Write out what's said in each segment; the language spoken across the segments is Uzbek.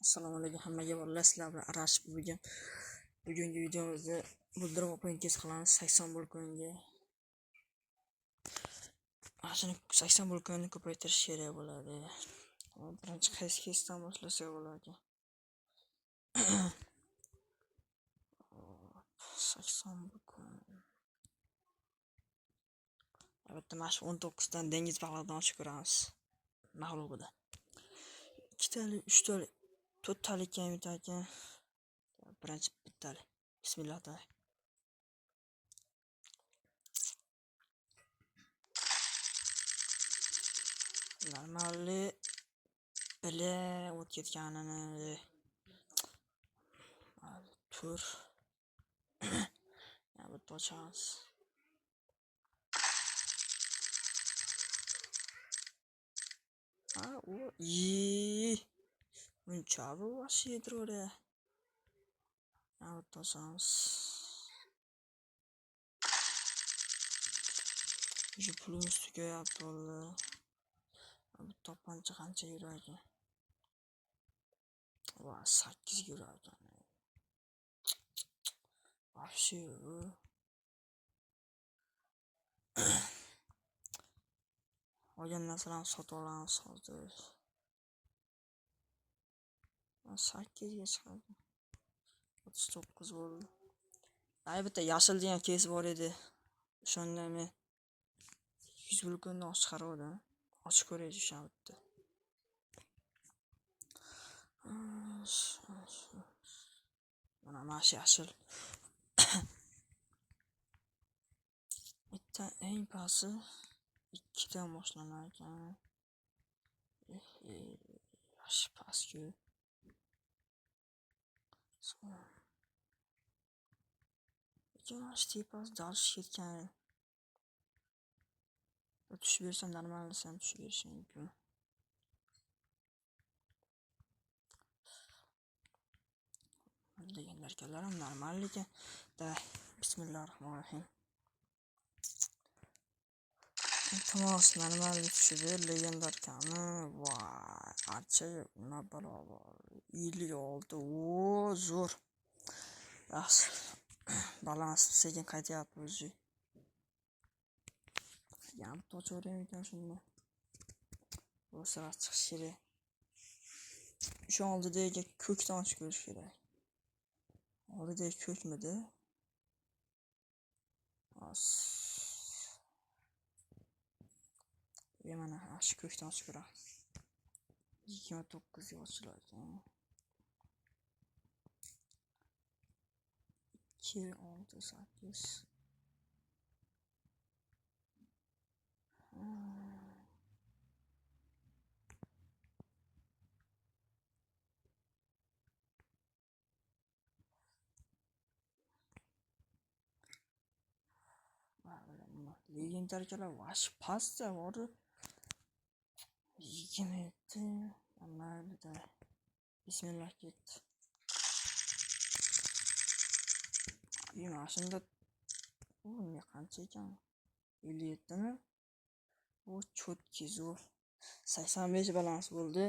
Assalomu alaykum hammaga. Vallahi sizlar bilan aralashib bugungi videomizda buldirib o'pingiz qilamiz 80 bo'lkonga. Shuni 80 bo'lkonni ko'paytirish kerak bo'ladi. Birinchi qaysi kesdan boshlasak bo'ladi? 80 bo'lkon. Albatta mana shu 19 dan dengiz balig'idan ochib ko'ramiz. Mag'lubida. 2 tali, 3 tali, 4 tali kam ekan. Birinchi bittali. Bismillah ta'ala. Normalli bile o't ketganini tur ya bitta ochamiz. Buncha bu yediradi. Ya bitta ochamiz. Shu pulimiz tugayapti vallahi. Bu topancha qancha yuradi? Va 8 yuradi. Вообще. Olgan narsalarni sotib olamiz hozir. 8 ga chiqadi. 39 bo'ldi. Bitta yashil degan kes bor edi. O'shanda men 100 bo'lkonni chiqardim. Ochib ko'raylik o'sha bitta. Mana mashi yashil. Bitta eng pasti 2 dan boshlanar ekan. Yosh pastku. Ikkinchi tepasi dalish ketgan. Tushib bersam normal desam tushib berish mumkin. Degan narkalarim normal ekan. Da bismillahirrohmanirrohim. Iltimos normal tushib legendar kami. Voy, archa nima balobar. 56. O, zo'r. Yaxshi. Balans sekin qaytyapti o'zi. Yam to'chorem ekan shunda. Bu sira chiqish kerak. Shu oldidagi ko'kdan ochib ko'rish kerak. Oldidagi ko'kmidi? Mana shu ko'kdan ochib ko'ramiz. 29 ga ochiladi. 2 6 8. Legendarkalar vash pastda bor. 27. Amalda. Bismillah ketdi. Mashunda ne qancha ekan? 57 mi? O cho'tki zo'r. 85 balans bo'ldi.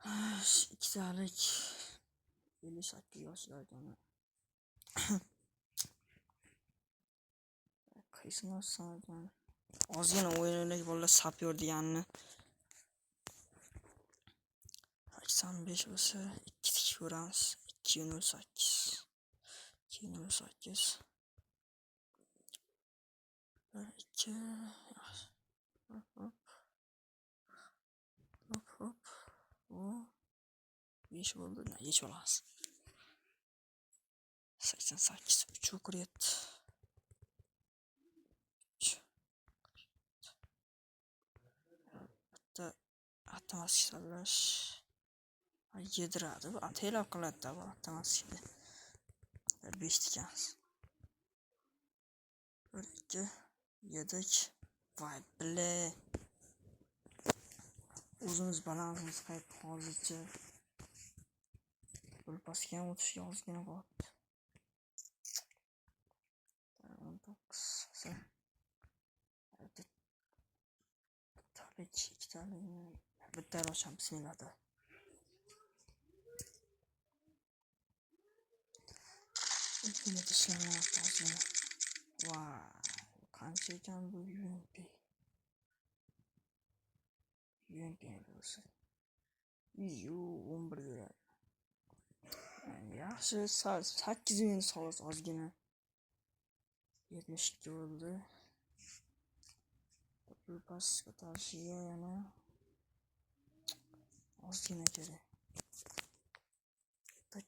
2 talik 58 yoshlardan. Qaysini olsam? Ozgina o'yinlik bolalar sapyor deganini. 85 bo'lsa 2 tik ko'ramiz. 208. 208. 2. Hop. O 5 bo'ldi. Hech bo'lmas. 88 3 o'qiryapti. Bitta avtomatik tanlash yediradi. Atelab qiladi bu avtomatik. 5 tikamiz. 1 2 yedik. Voy bile. O'zimiz balansimiz qaytdi hozircha. Pul pastga ham o'tishga ozgina qoldi. 19. Talik 2 talik. Bitta ocham bismillah. Internet ishlamayapti hozir. Voy, qancha ekan bu UMP? UMP bo'lsa. 11 beradi. Yaxshi, 8 minus xolos ozgina. 72 bo'ldi. Bu pas ko'tarishiga yana ozgina kerak.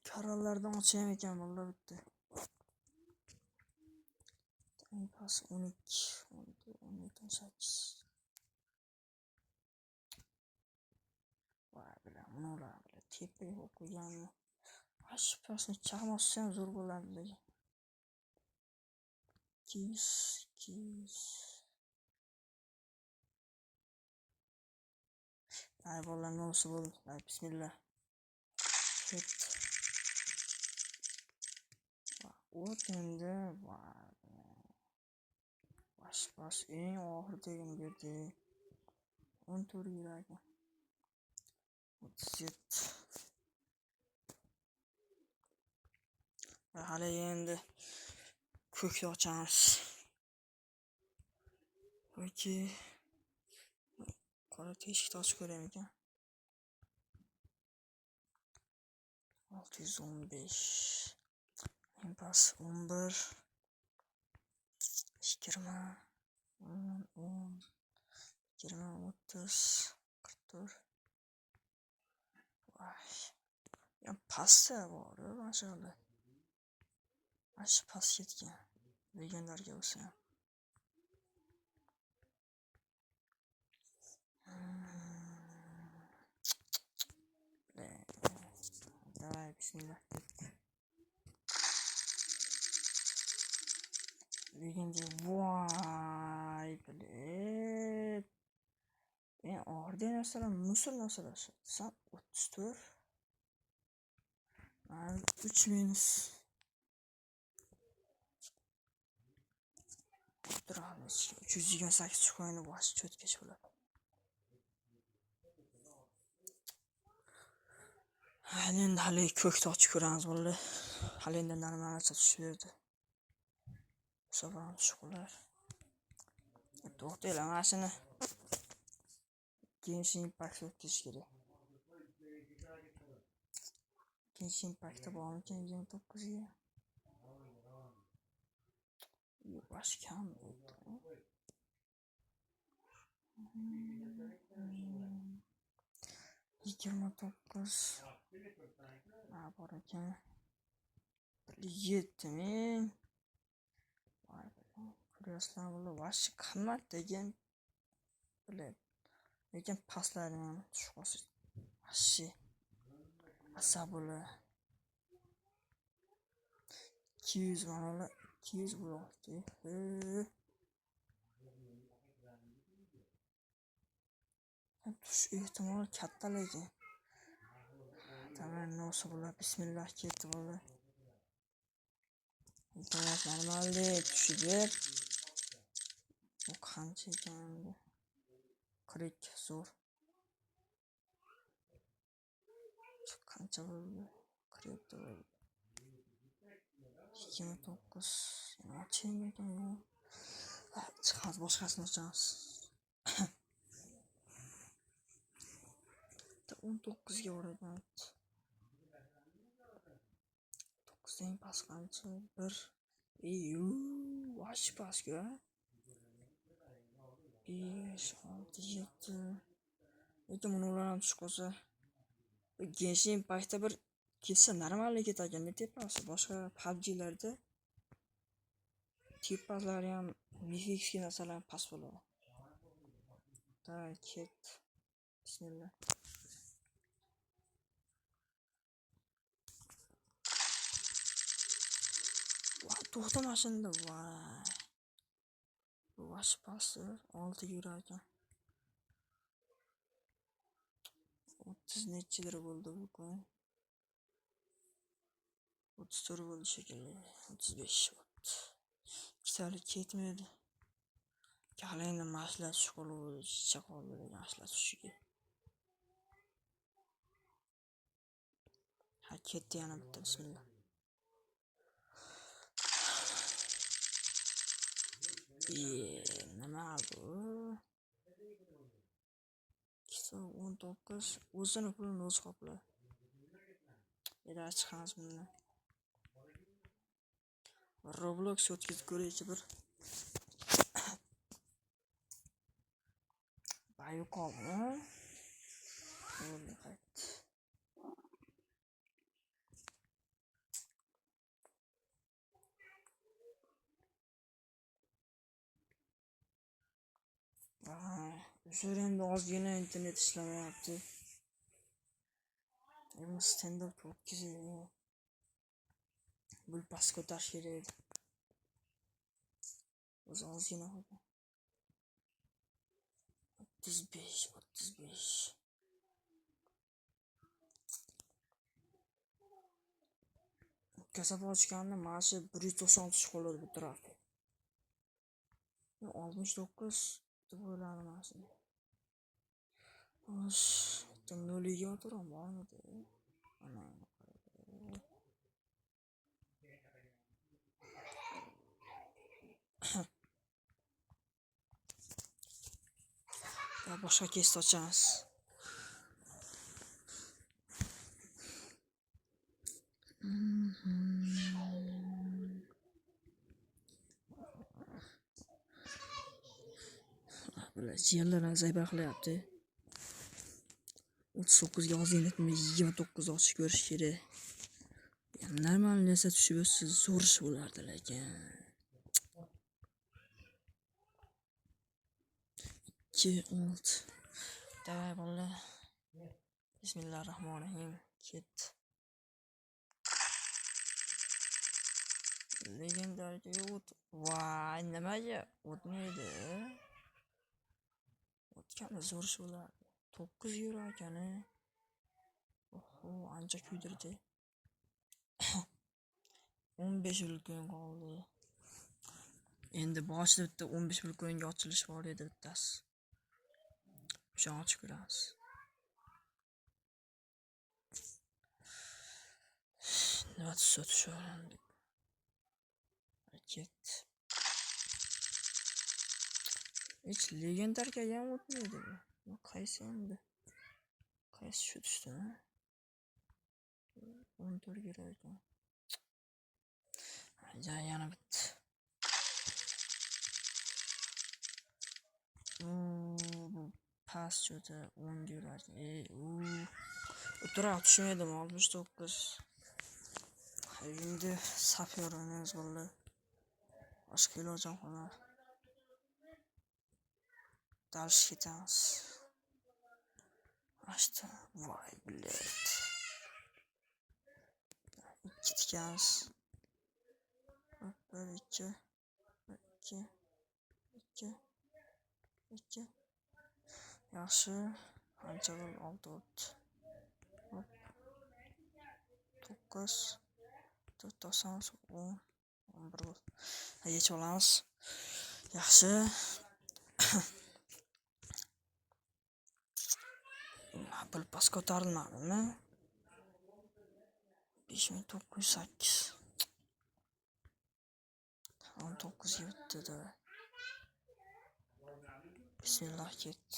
Kanallardan ochayım ekan valla bitti. Pas 12, 14, 18. Vay bilan bunalar bilan tepaga qo'yib qo'yganmi? Ash pasni chaqmoqsa ham zo'r bo'ladi. Kiz. Ay bolalar nosi bo'ldi. Ay bismillah. Ket. O't endi pas eng oxiridagini berdi. 14 yuragi. 37. Hali endi ko'kni ochamiz. Yoki qora teshikni ochib ko'raymi ekan. 615. Pas 11. 20. 10. 20, 30. 44. Vay. Ya pasta bor, maşallah. Aş pas ketgan. Legendarga bo'lsa ham. Давай, bismillah. Legenda voy bilet. Orada narsalar musul narsalar. 34. 3 minus. Turamiz. 328 coin'i bosh cho'tkash bo'ladi. Endi hali ko'kni ochib ko'ramiz bo'ldi. Hali endi normalcha tushib berdi. Sabran shuqlar. To'xtaylar mashina. Genshin Impact o'tkish kerak. Genshin Impact'da bormikan 29 ga. Yo'q, kam bo'ldi. 29. Bor ekan. 7000. Voy, ko'ryapsizlar bular vashi qimmat degan bilet. Lekin paslari ham tushib qolsa. Vashi asabuli. 200 mana 200 bo'lyapti. Tush ehtimoli katta lekin. Tamam, nosi bo'lar. Bismillah ketdi bo'lar. Internet normaldek tushib. Bu qancha ekan? Klik zo'r. Qancha bo'ldi? Kripto bo'ldi. 29. Oching ekan. Chiqamiz, boshqasini ochamiz. 19 ga o'ragan. 9 dan pas qancha? 1. Vash pasga. 5, 6, 7. Lekin bunalar ham tushib qolsa. Genshin Impact'da bir kelsa normalga ketadigan tepasi. Boshqa PUBG'larda tepaslari ham mifik narsalar pas bo'ladi. Ket. Bismillah. To'xta mashinada voy. Bu vash pasi 6 yurar ekan. 30 nechidir bo'ldi bu kun. 34 bo'ldi shekilli. 35 bo'ldi. Ikkitalik ketmedi. Kalenda mashlar tushib qoldi degan mashlar tushiga. Ha, ketdi yana bitta bismillah. Nima bu? 219 o'zini pulini o'zi qoplar. Ila chiqamiz bundan. Roblox o'tkazib ko'raychi bir. Bayu qolmi? Bo'ldi qayt. O'sha endi ozgina internet ishlamayapti. Endi stand-up o'tkazaymi? Bu pas ko'tarish kerak edi. O'zi ozgina bo'ldi. 35. Kasaba ochganda mana shu 190 qoladi bu tarafda. 69 deb o'yladim aslida. Osh, noliga o'tiraman bormidi? Ana. Ya boshqa kes ochamiz. Bular jiyanlarni zayba qilyapti. 39 ga ozgina 29 ochish ko'rish kerak. Normal narsa tushib o'tsa zo'r ish bo'lardi lekin. 2-6. Davay bolalar. Bismillahirrohmanirrohim. Ket. Legendariga o't. Voy, nimaga o'tmaydi? O'tgani zo'r ish bo'lardi. 9 euro ekani. Oho, ancha kuydirdi. 15 yil qoldi. Endi boshida bitta 15 yil ko'yinga ochilish bor edi bittasi. O'shani ochib ko'ramiz. Nima tushadi? Ket. Hech legendarga ham o'tmaydi bu. Qaysi endi? Qaysi shu tushdi? 14 euro ekan. Yana bitta. Bu pas juda 10 euro. O'tirib tushmaydim 69. Endi sapyor o'ynaymiz bolalar. Boshqa ilojim qolmadi. Dalish ketamiz. Ashta, voy bilet. 2 tikamiz. 2. Yaxshi. Qancha bo'ldi? 6 o'tdi. 9. 4 10. 11 bo'ldi. Yechib olamiz. Yaxshi. Apple pas ko'tarilmadimi? 5908. 19 o'tdi. Bismillah ket.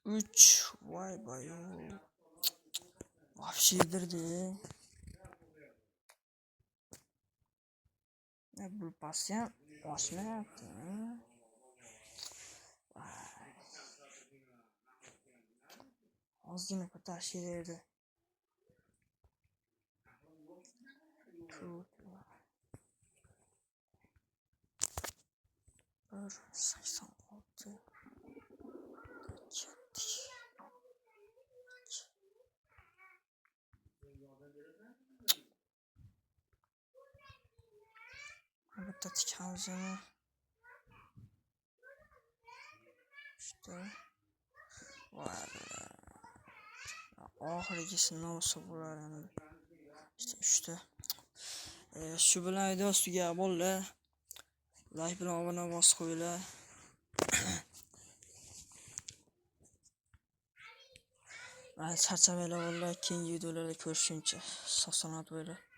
Üç. Vay bayo. Вообще yedirdi. Bu pas ham oshmayapti. Ozgina ko'tarish kerak edi. Bir 86. Bitta tikamizni. İşte. Vay. Oxirgisi nosa bo'lar endi. İşte. Shu bilan video tugab bo'ldi. Like bilan obuna bosib qo'yinglar. Charchamanglar bolalar, keyingi videolarda ko'rishguncha sog' salomat bo'linglar.